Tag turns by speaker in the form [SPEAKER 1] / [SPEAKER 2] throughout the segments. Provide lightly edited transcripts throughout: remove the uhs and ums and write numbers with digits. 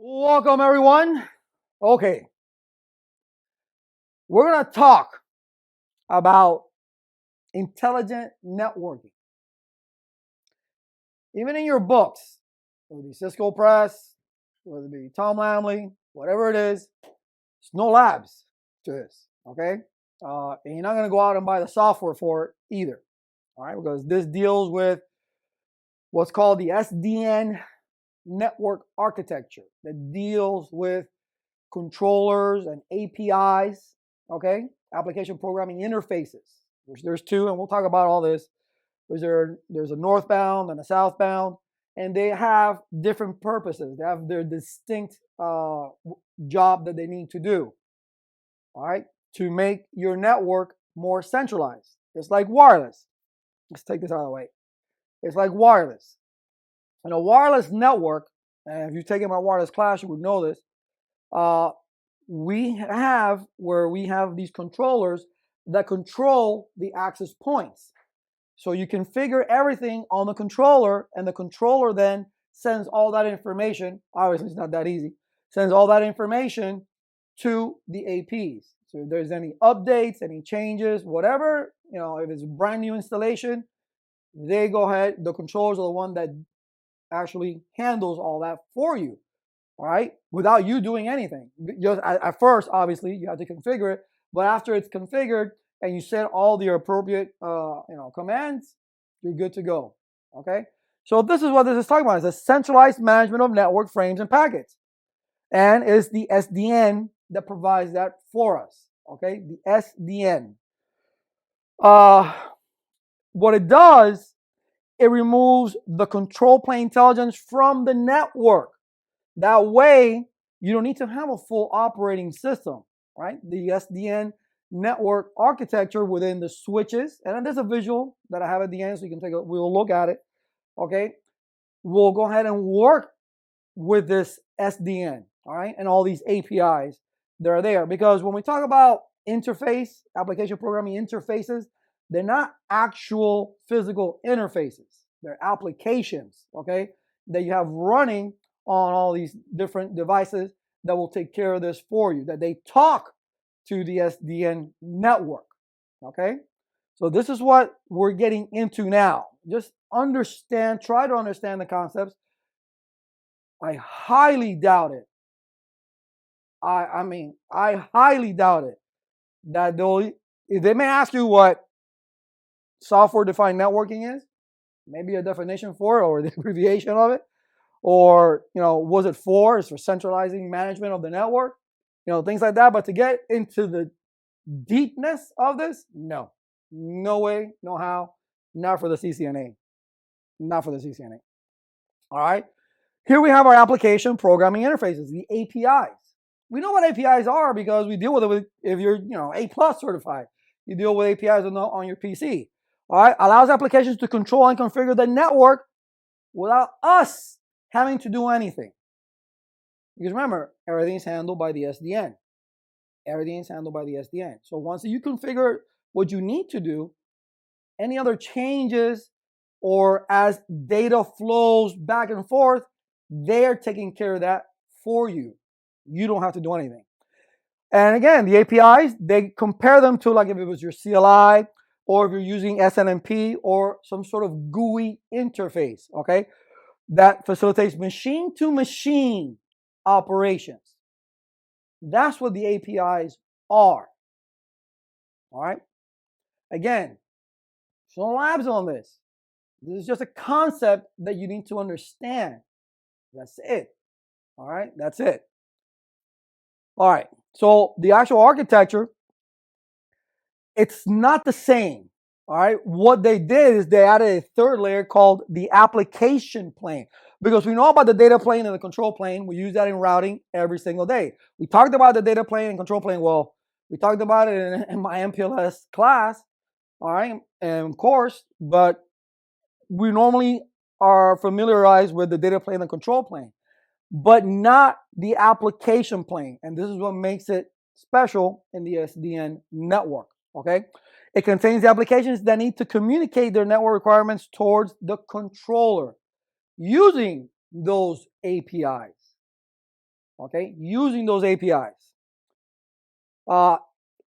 [SPEAKER 1] Welcome, everyone. Okay, we're going to talk about intelligent networking. Even in your books, whether it be Cisco Press, whether it be Tom Lamley, whatever it is, there's no labs to this, okay? And you're not going to go out and buy the software for it either, all right? Because this deals with what's called the SDN network architecture that deals with controllers and APIs, okay? Application programming interfaces, which there's two, and we'll talk about all this. There's a northbound and a southbound, and they have different purposes. They have their distinct job that they need to do, all right, to make your network more centralized. It's like wireless. Let's take this out of the way. It's like wireless. In a wireless network, and if you've taken my wireless class, you would know this. We have these controllers that control the access points. So you configure everything on the controller, and the controller then sends all that information. Obviously, it's not that easy. Sends all that information to the APs. So if there's any updates, any changes, whatever, if it's a brand new installation, they go ahead. The controllers are the one that actually handles all that for you. All right, without you doing anything. Just at first, obviously, you have to configure it, but after it's configured and you set all the appropriate, commands, you're good to go. Okay, so this is what this is talking about: is a centralized management of network frames and packets, and it's the SDN that provides that for us. Okay, the SDN. What it does, it removes the control plane intelligence from the network. That way, you don't need to have a full operating system, right? The SDN network architecture within the switches, and then there's a visual that I have at the end, so you can we'll look at it, okay? We'll go ahead and work with this SDN, all right? And all these APIs that are there, because when we talk about interface, application programming interfaces, they're not actual physical interfaces. They're applications, okay, that you have running on all these different devices that will take care of this for you, that they talk to the SDN network, okay? So this is what we're getting into now. Just try to understand the concepts. I highly doubt it. I highly doubt it that they may ask you what software-defined networking is, maybe a definition for it or the abbreviation of it. Or, was it for? It's for centralizing management of the network, things like that. But to get into the deepness of this, no way, no how, not for the CCNA. Not for the CCNA. All right. Here we have our application programming interfaces, the APIs. We know what APIs are because we deal with it if you're, A+ certified. You deal with APIs on your PC. All right. Allows applications to control and configure the network without us having to do anything. Because remember, everything is handled by the SDN. Everything is handled by the SDN. So once you configure what you need to do, any other changes or as data flows back and forth, they're taking care of that for you. You don't have to do anything. And again, the APIs, they compare them to like if it was your CLI or if you're using SNMP or some sort of GUI interface, okay? That facilitates machine-to-machine operations. That's what the APIs are. All right? Again, there's no labs on this. This is just a concept that you need to understand. That's it. All right? That's it. All right. So the actual architecture, it's not the same. All right. What they did is they added a third layer called the application plane, because we know about the data plane and the control plane. We use that in routing every single day. We talked about the data plane and control plane. Well, we talked about it in my MPLS class. All right. And course, but we normally are familiarized with the data plane and control plane, but not the application plane. And this is what makes it special in the SDN network. Okay. It contains the applications that need to communicate their network requirements towards the controller using those APIs. okay, using those APIs.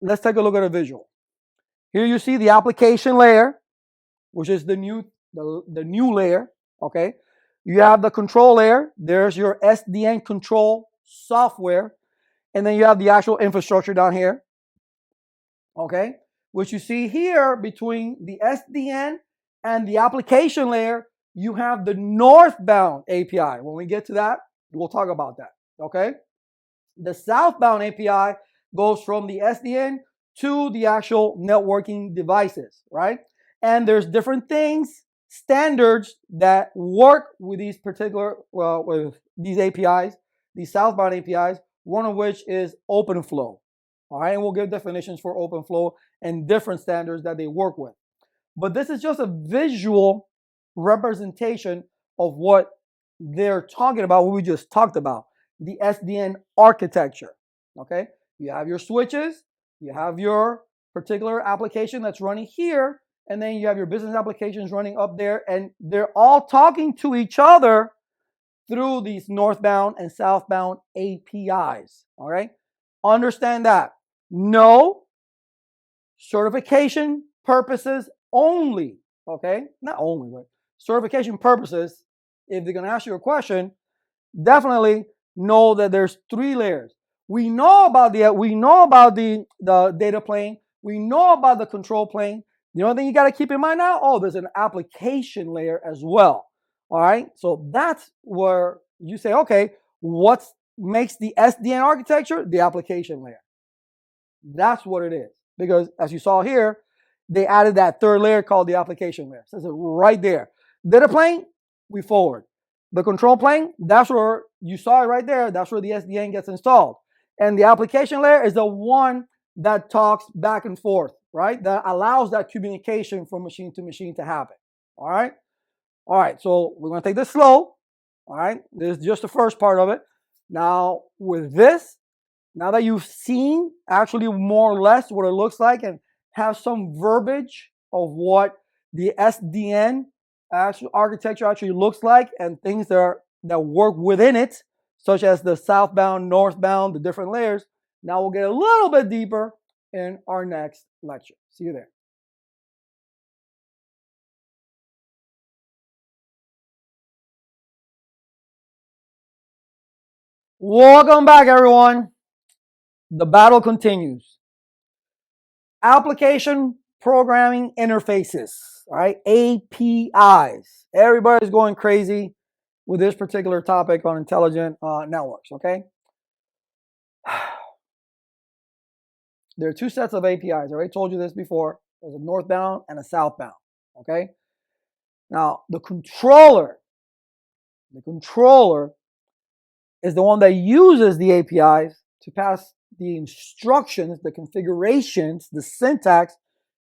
[SPEAKER 1] Let's take a look at a visual. Here you see the application layer, which is the new layer, okay? You have the control layer. There's your SDN control software. And then you have the actual infrastructure down here, okay? Which you see here between the SDN and the application layer, you have the northbound API. When we get to that, we'll talk about that, okay? The southbound API goes from the SDN to the actual networking devices, right? And there's different things, standards that work with these particular, with these APIs, these southbound APIs, one of which is OpenFlow. All right, and we'll give definitions for OpenFlow and different standards that they work with. But this is just a visual representation of what they're talking about, what we just talked about, the SDN architecture, okay? You have your switches, you have your particular application that's running here, and then you have your business applications running up there, and they're all talking to each other through these northbound and southbound APIs, all right? Understand that. No, certification purposes only, okay? Not only, but certification purposes, if they're gonna ask you a question, definitely know that there's 3 layers. We know about the data plane. We know about the control plane. The only thing you got to keep in mind now, oh, there's an application layer as well. All right, so that's where you say, okay, what makes the SDN architecture? The application layer. That's what it is. Because as you saw here, they added that 3rd layer called the application layer. It says it right there. Data plane, we forward. The control plane, that's where you saw it right there. That's where the SDN gets installed. And the application layer is the one that talks back and forth, right? That allows that communication from machine to machine to happen. All right? All right, so we're going to take this slow. All right? This is just the first part of it. Now, with this, now that you've seen actually more or less what it looks like and have some verbiage of what the SDN actual architecture actually looks like and things that work within it, such as the southbound, northbound, the different layers. Now we'll get a little bit deeper in our next lecture. See you there. Welcome back, everyone. The battle continues. Application programming interfaces, right? APIs. Everybody's going crazy with this particular topic on intelligent networks, okay? There are 2 sets of APIs. I already told you this before. There's a northbound and a southbound, okay? Now, the controller is the one that uses the APIs to pass the instructions, the configurations, the syntax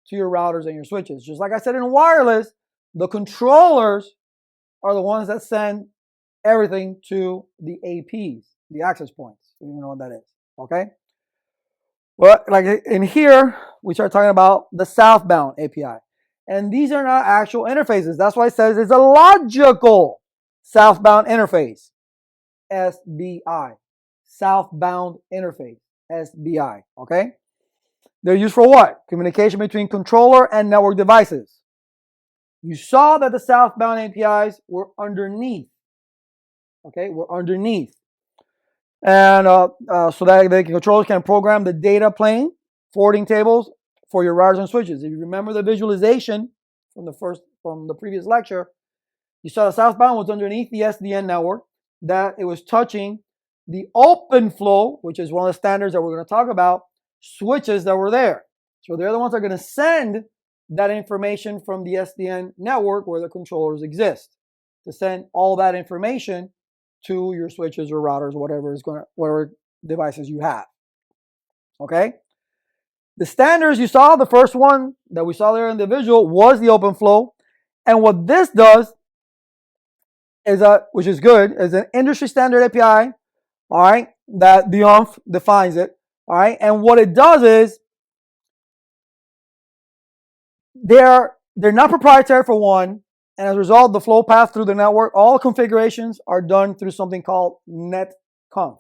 [SPEAKER 1] to your routers and your switches. Just like I said in wireless, the controllers are the ones that send everything to the APs, the access points. You know what that is, okay? But like in here, we start talking about the southbound API. And these are not actual interfaces. That's why it says it's a logical southbound interface, SBI. Southbound interface, SBI, okay? They're used for what? Communication between controller and network devices. You saw that the southbound APIs were underneath, okay? Were underneath. And so that the controllers can program the data plane, forwarding tables for your routers and switches. If you remember the visualization from the previous lecture, you saw the southbound was underneath the SDN network, that it was touching the OpenFlow, which is one of the standards that we're going to talk about, switches that were there. So they're the ones that are going to send that information from the SDN network where the controllers exist to send all that information to your switches or routers, whatever devices you have. Okay? The standards you saw, the first one that we saw there in the visual was the OpenFlow. And what this does is, which is good, is an industry standard API, all right, that the ONF defines it, all right? And what it does is they're not proprietary for one, and as a result, the flow path through the network, all configurations are done through something called netconf.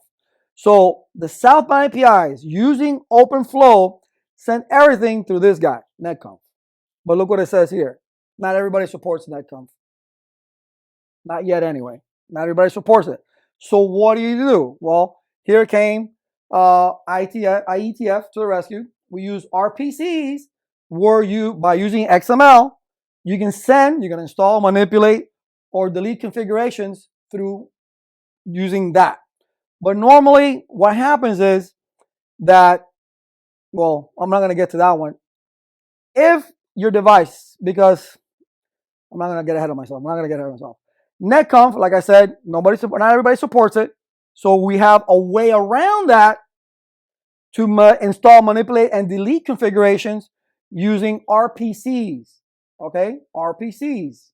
[SPEAKER 1] So the southbound APIs using OpenFlow send everything through this guy, netconf. But look what it says here. Not everybody supports netconf. Not yet anyway. Not everybody supports it. So what do? Well, here came IETF to the rescue. We use RPCs where by using XML, you can install, manipulate, or delete configurations through using that. But normally what happens is that, well, I'm not going to get to that one. If your device, because I'm not going to get ahead of myself. netconf, like I said, not everybody supports it. So we have a way around that to install, manipulate, and delete configurations using RPCs. Okay, RPCs.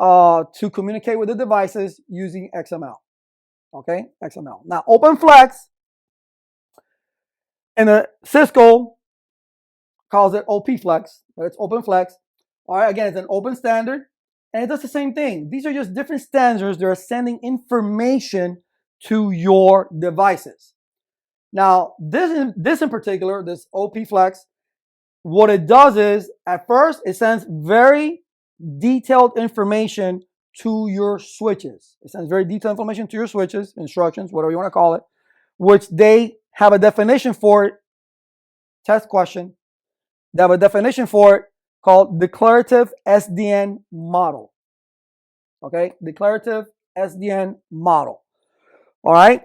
[SPEAKER 1] To communicate with the devices using XML. Okay, XML. Now, OpenFlex, and the Cisco calls it OPFlex, but it's OpenFlex. All right, again, it's an open standard, and it does the same thing. These are just different standards that are sending information to your devices. Now, this in particular, this OPFlex, what it does is, at first, it sends very detailed information to your switches. It sends very detailed information to your switches, instructions, whatever you want to call it, which they have a definition for it. Test question. They have a definition for it called declarative SDN model. Okay, declarative SDN model. All right.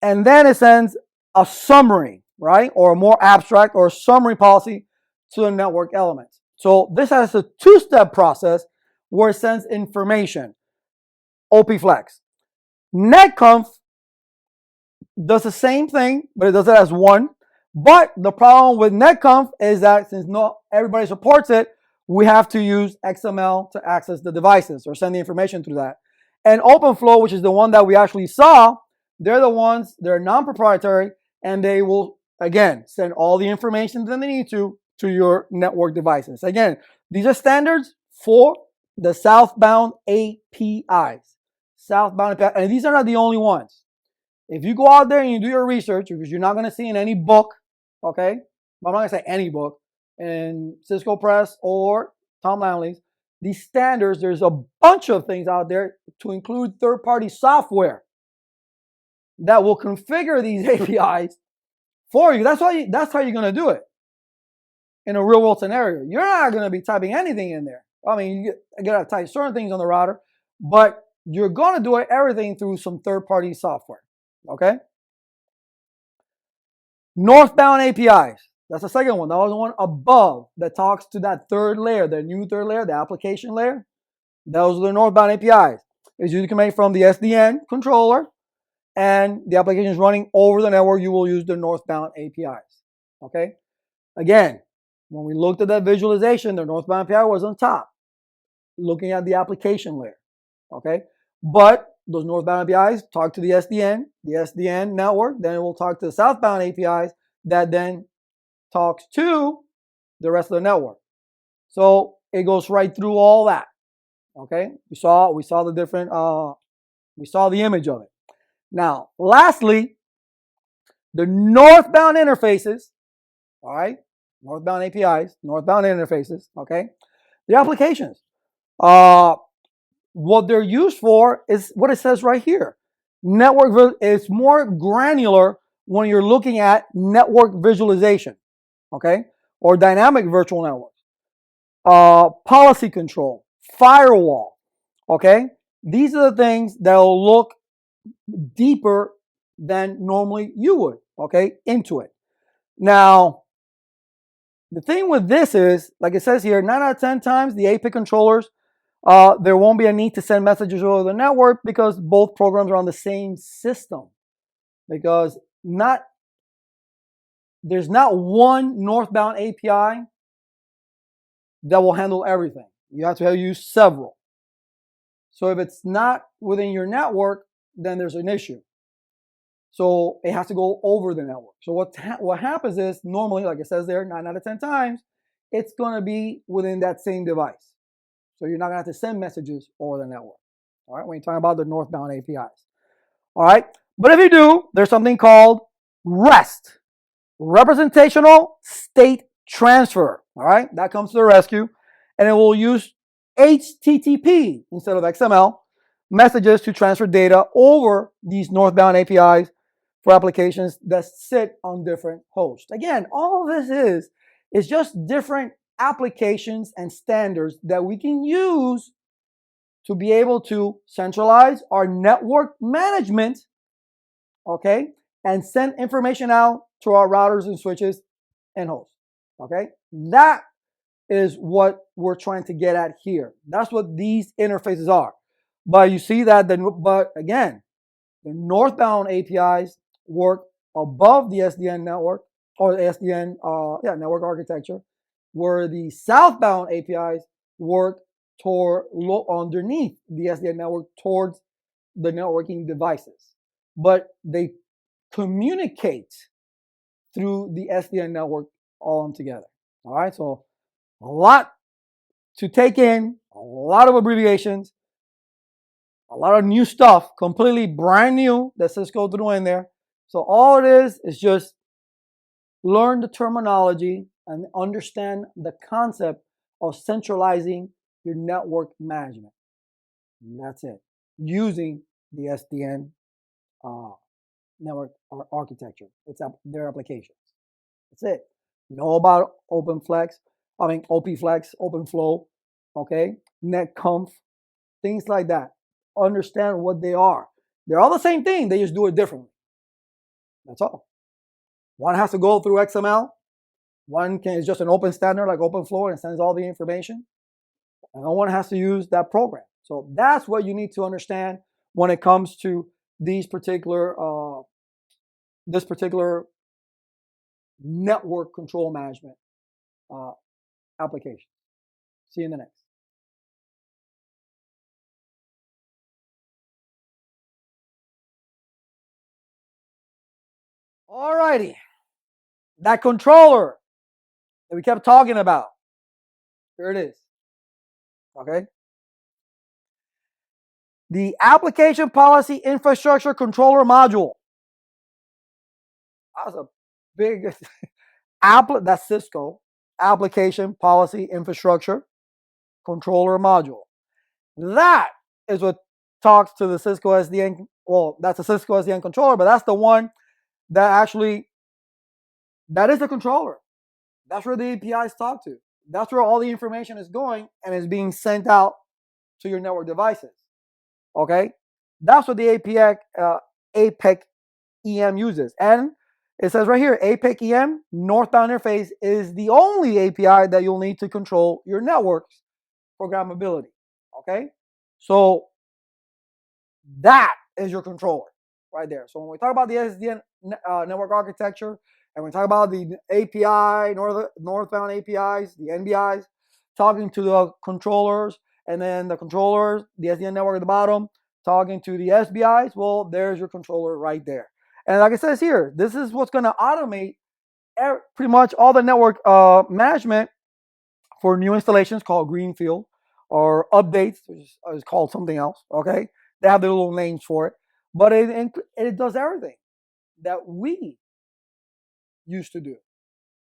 [SPEAKER 1] And then it sends a summary, right? Or a more abstract or summary policy to the network elements. So this has a two-step process where it sends information. OPFlex. netconf does the same thing, but it does it as one. But the problem with netconf is that since not everybody supports it, we have to use XML to access the devices or send the information through that. And OpenFlow, which is the one that we actually saw, they're non-proprietary, and they will, again, send all the information that they need to your network devices. Again, these are standards for the southbound APIs. Southbound APIs, and these are not the only ones. If you go out there and you do your research, because you're not going to see in any book, okay? I'm not going to say any book, in Cisco Press or Tom Lanley's, these standards, there's a bunch of things out there to include third-party software that will configure these APIs for you. That's how you're going to do it in a real-world scenario. You're not going to be typing anything in there. I mean, you got to type certain things on the router, but you're going to do everything through some third-party software. Okay. Northbound APIs. That's the second one. That was the one above that talks to that third layer, the new third layer, the application layer. Those are the northbound APIs. It's usually coming from the SDN controller, and the application is running over the network. You will use the northbound APIs. Okay. Again, when we looked at that visualization, the northbound API was on top, looking at the application layer. Okay. But those northbound APIs talk to the SDN network. Then it will talk to the southbound APIs that then talks to the rest of the network. So it goes right through all that. Okay, we saw the different. We saw the image of it. Now, lastly, the northbound interfaces. All right, northbound APIs, northbound interfaces. Okay, the applications. What they're used for is what it says right here. Network is more granular when you're looking at network visualization, okay, or dynamic virtual networks, policy control, firewall, okay. These are the things that will look deeper than normally you would, okay, into it. Now, the thing with this is, like it says here, 9 out of 10 times the APIC controllers, there won't be a need to send messages over the network because both programs are on the same system. Because there's not one northbound API that will handle everything. You have to use several. So if it's not within your network, then there's an issue. So it has to go over the network. So what happens is, normally, like it says there, 9 out of 10 times, it's going to be within that same device. So you're not going to have to send messages over the network. All right, when you're talking about the northbound APIs. All right. But if you do, there's something called REST, representational state transfer. All right. That comes to the rescue. And it will use HTTP instead of XML messages to transfer data over these northbound APIs for applications that sit on different hosts. Again, all of this is just different applications and standards that we can use to be able to centralize our network management, okay, and send information out to our routers and switches and hosts, okay? That is what we're trying to get at here. That's what these interfaces are. But you see that, but again, the northbound APIs work above the SDN network or the SDN network architecture, where the southbound APIs work underneath the SDN network towards the networking devices. But they communicate through the SDN network all together. All right, so a lot to take in, a lot of abbreviations, a lot of new stuff, completely brand new that Cisco threw in there. So all it is just learn the terminology and understand the concept of centralizing your network management. And that's it. Using the SDN network architecture. It's their applications. That's it. Know about OPFlex, OpenFlow, okay, NetConf, things like that. Understand what they are. They're all the same thing. They just do it differently. That's all. One has to go through XML. One is just an open standard like OpenFlow and sends all the information. And one has to use that program. So that's what you need to understand when it comes to this particular network control management application. See you in the next. All righty. That controller that we kept talking about. Here it is. Okay. The Application Policy Infrastructure Controller Module. That's a big that's Cisco Application Policy Infrastructure Controller Module. That is what talks to the Cisco SDN. Well, that's a Cisco SDN controller, but that's the one that is the controller. That's where the APIs talk to. That's where all the information is going and is being sent out to your network devices. Okay? That's what the APIC-EM uses. And it says right here, APIC-EM northbound interface is the only API that you'll need to control your network's programmability. Okay? So that is your controller right there. So when we talk about the SDN network architecture, and we talk about the API, northbound APIs, the NBIs, talking to the controllers, and then the controllers, the SDN network at the bottom, talking to the SBIs, well, there's your controller right there. And like it says here, this is what's going to automate pretty much all the network management for new installations called Greenfield, or updates, which is called something else, okay? They have their little names for it. But it does everything that we used to do.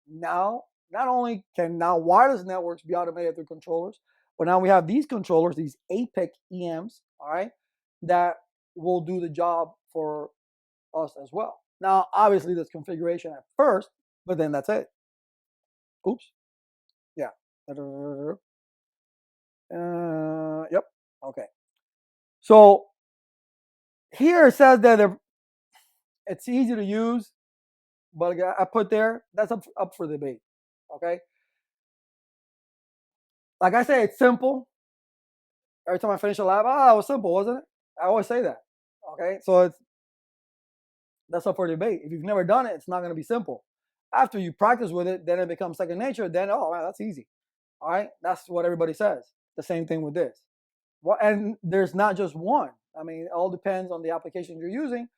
[SPEAKER 1] Now, not only can now wireless networks be automated through controllers, but now we have these controllers, these APIC-EMs, all right, that will do the job for us as well. Now, obviously, there's configuration at first, but then that's it. Oops. Yeah. Yep. Okay. So here it says that it's easy to use, but I put there, that's up for debate. Okay. Like I say, it's simple. Every time I finish a lab, it was simple, wasn't it? I always say that. Okay. So that's up for debate. If you've never done it, it's not going to be simple. After you practice with it, then it becomes second nature. Then, oh, man, that's easy. All right. That's what everybody says. The same thing with this. Well, and there's not just one. I mean, it all depends on the application you're using.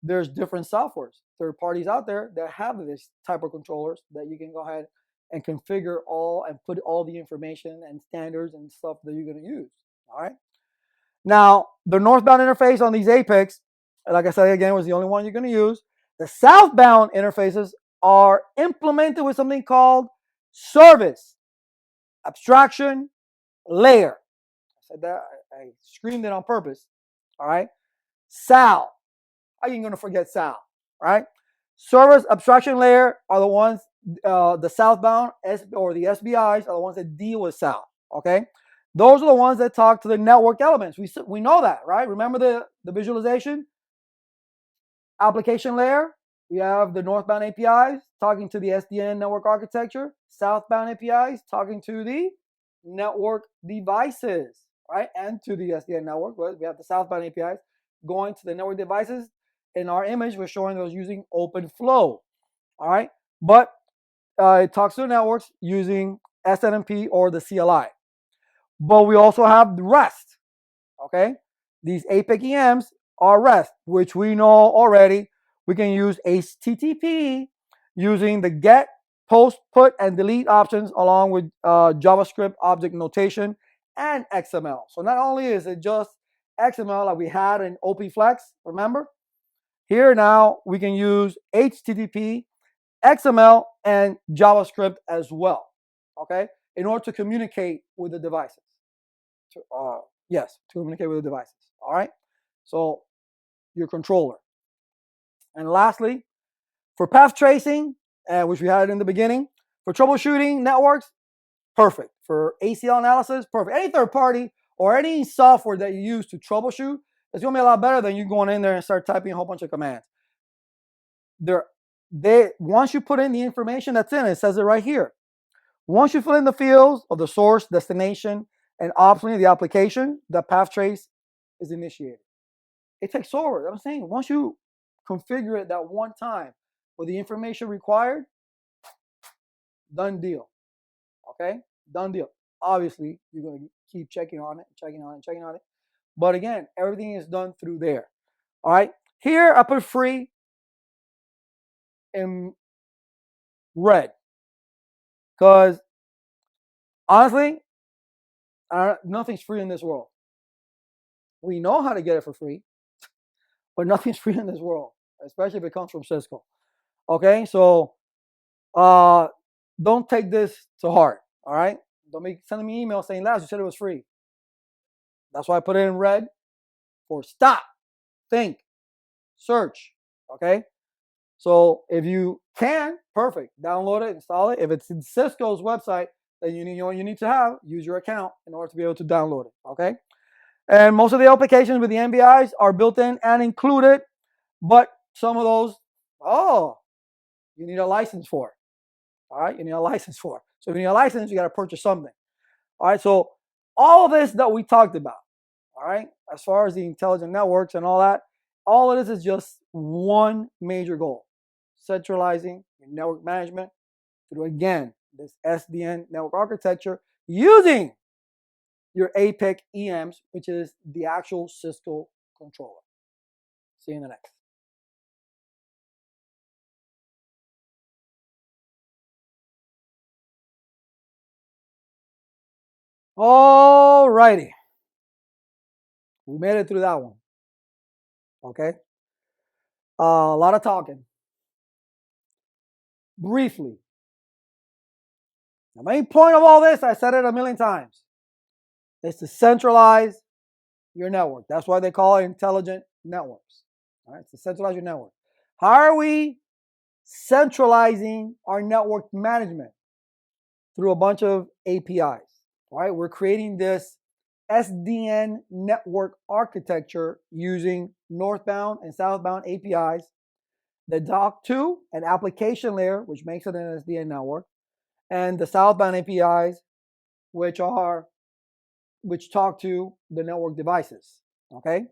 [SPEAKER 1] There's different softwares, third parties out there that have this type of controllers that you can go ahead and configure all and put all the information and standards and stuff that you're going to use. All right. Now, the northbound interface on these APICs like I said again, was the only one you're going to use. The southbound interfaces are implemented with something called service abstraction layer. I said that, I screamed it on purpose. All right. SAL. How are you going to forget SAL? Right? Service abstraction layer are the ones, the southbound or the SBIs are the ones that deal with SAL. Okay. Those are the ones that talk to the network elements. We know that, right? Remember the visualization? Application layer, we have the northbound APIs talking to the SDN network architecture, southbound APIs talking to the network devices, right? And to the SDN network. We have the southbound APIs going to the network devices. In our image, we're showing those using OpenFlow, all right? But it talks to the networks using SNMP or the CLI. But we also have the REST, okay? These APIC-EMs are REST, which we know already. We can use HTTP using the get, post, put, and delete options along with JavaScript object notation and XML. So not only is it just XML like we had in OPFlex, remember? Here now we can use HTTP, XML, and JavaScript as well, okay? In order to communicate with the devices. Yes, to communicate with the devices. All right. So your controller. And lastly, for path tracing, which we had in the beginning, for troubleshooting networks, perfect. For ACL analysis, perfect. Any third party or any software that you use to troubleshoot, it's gonna be a lot better than you going in there and start typing a whole bunch of commands. Once you put in the information that's in it, it says it right here. Once you fill in the fields of the source, destination, and optionally the application, the path trace is initiated. It takes over. I'm saying once you configure it that one time with the information required, done deal. Okay? Done deal. Obviously, you're going to keep checking on it, checking on it, checking on it. But again, everything is done through there. All right? Here, I put free in red. Because honestly, nothing's free in this world. We know how to get it for free, but nothing's free in this world, especially if it comes from Cisco. Okay, so don't take this to heart. All right, don't be sending me emails saying, "Laz, you said it was free." That's why I put it in red for stop, think, search. Okay, so if you can, perfect, download it, install it. If it's in Cisco's website, then you need to have use your account in order to be able to download it. Okay. And most of the applications with the MBIs are built in and included, but some of those, you need a license for. All right, you need a license for. So if you need a license, you got to purchase something. All right, so all of this that we talked about, all right, as far as the intelligent networks and all that, all of this is just one major goal: centralizing your network management through, again, this SDN network architecture using your APIC-EMs, which is the actual Cisco controller. See you in the next. All righty. We made it through that one. Okay. A lot of talking. Briefly. The main point of all this, I said it a million times, is to centralize your network. That's why they call it intelligent networks. All right, to centralize your network. How are we centralizing our network management? Through a bunch of APIs. All right, we're creating this SDN network architecture using northbound and southbound APIs that talk to an application layer, which makes it an SDN network, and the southbound APIs, which talk to the network devices. Okay.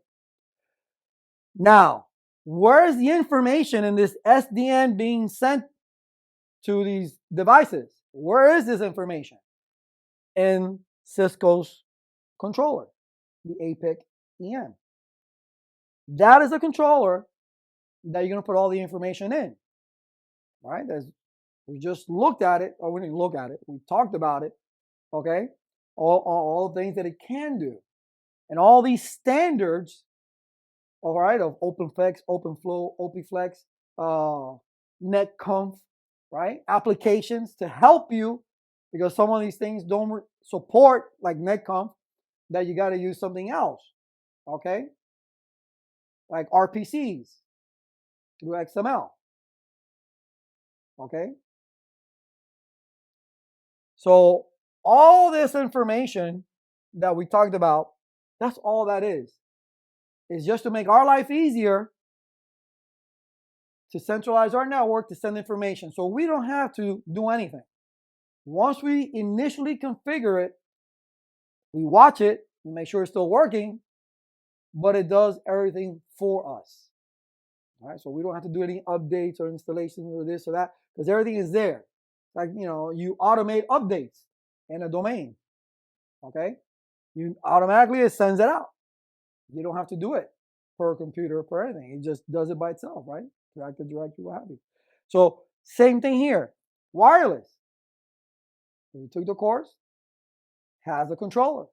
[SPEAKER 1] Now, where is the information in this SDN being sent to these devices? Where is this information? In Cisco's controller, the APIC-EM. That is a controller that you're going to put all the information in. All right, we just looked at it, or we didn't look at it, we talked about it, okay? All the things that it can do. And all these standards all right, of OpenFlex, OpenFlow, OpenFlex, NetConf, right? Applications to help you, because some of these things don't support like NetConf, that you got to use something else, okay? Like RPCs through XML, okay? So all this information that we talked about, that's all that is. It's just to make our life easier, to centralize our network, to send information. So we don't have to do anything. Once we initially configure it, we watch it, we make sure it's still working, but it does everything for us. All right, so we don't have to do any updates or installations or this or that, because everything is there. Like, you automate updates in a domain, okay? You automatically, it sends it out. You don't have to do it per computer, per anything. It just does it by itself, right? Direct to directory, what have you. So same thing here. Wireless. If you took the course, has a controller.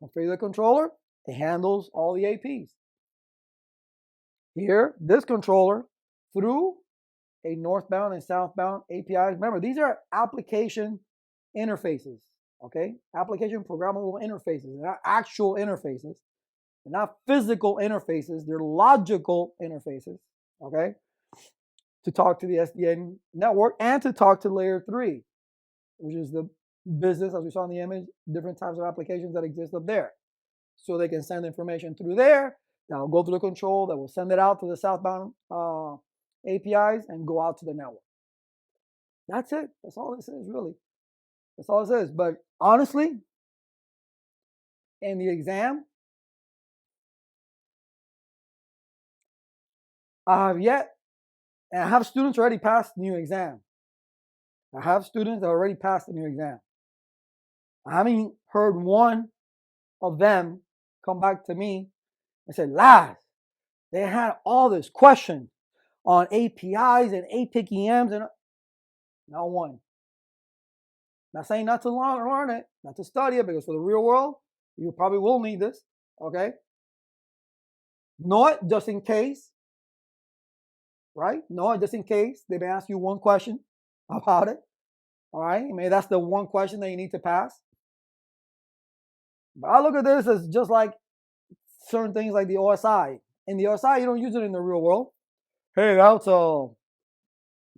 [SPEAKER 1] Configure the controller, it handles all the APs. Here, this controller, through a northbound and southbound APIs. Remember, these are application interfaces, okay? Application programmable interfaces. They're not actual interfaces. They're not physical interfaces. They're logical interfaces, okay? To talk to the SDN network and to talk to layer 3, which is the business, as we saw in the image, different types of applications that exist up there. So they can send information through there. That'll go through the control that will send it out to the southbound APIs and go out to the network. That's it. That's all this is, really. That's all this is. But honestly, in the exam, I have yet, and I have students already passed the new exam. I have students that already passed the new exam. I haven't heard one of them come back to me and say, Laz, they had all this questions on APIs and APIC-EMs, and not one. Not saying not to learn it, not to study it, because for the real world, you probably will need this, okay? Know it just in case, right? Know it just in case they may ask you one question about it, all right? Maybe that's the one question that you need to pass. But I look at this as just like certain things like the OSI. In the OSI, you don't use it in the real world. Hey, that's a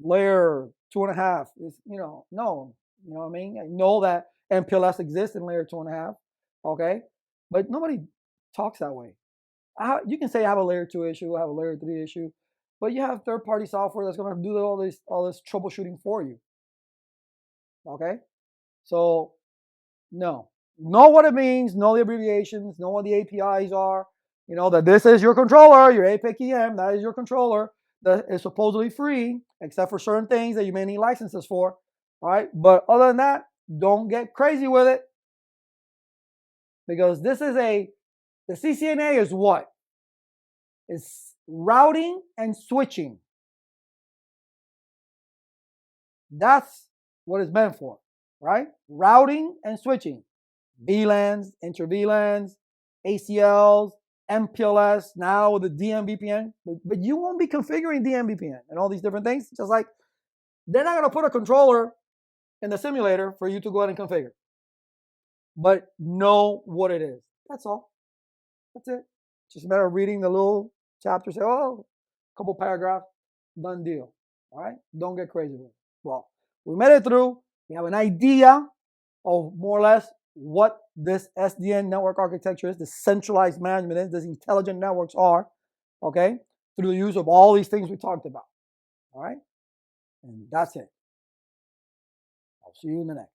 [SPEAKER 1] layer 2.5. It's, no. You know what I mean? I know that MPLS exists in layer 2.5, okay? But nobody talks that way. You can say I have a layer 2 issue, I have a layer 3 issue, but you have third-party software that's going to do all this troubleshooting for you, okay? So, no. Know what it means, know the abbreviations, know what the APIs are, that this is your controller, your APIC-EM, that is your controller, that is supposedly free, except for certain things that you may need licenses for, all right? But other than that, don't get crazy with it, because this is the CCNA is what? It's routing and switching. That's what it's meant for, right? Routing and switching. VLANs, inter-VLANs, ACLs, MPLS, now with the DMVPN. But you won't be configuring DMVPN and all these different things. Just like they're not going to put a controller in the simulator for you to go ahead and configure. But know what it is. That's all. That's it. Just a matter of reading the little chapter, say, oh, a couple paragraphs, done deal. All right? Don't get crazy with it. Well, we made it through. We have an idea of more or less what this SDN network architecture is, the centralized management is, these intelligent networks are, okay, through the use of all these things we talked about. All right? And that's it. I'll see you in the next.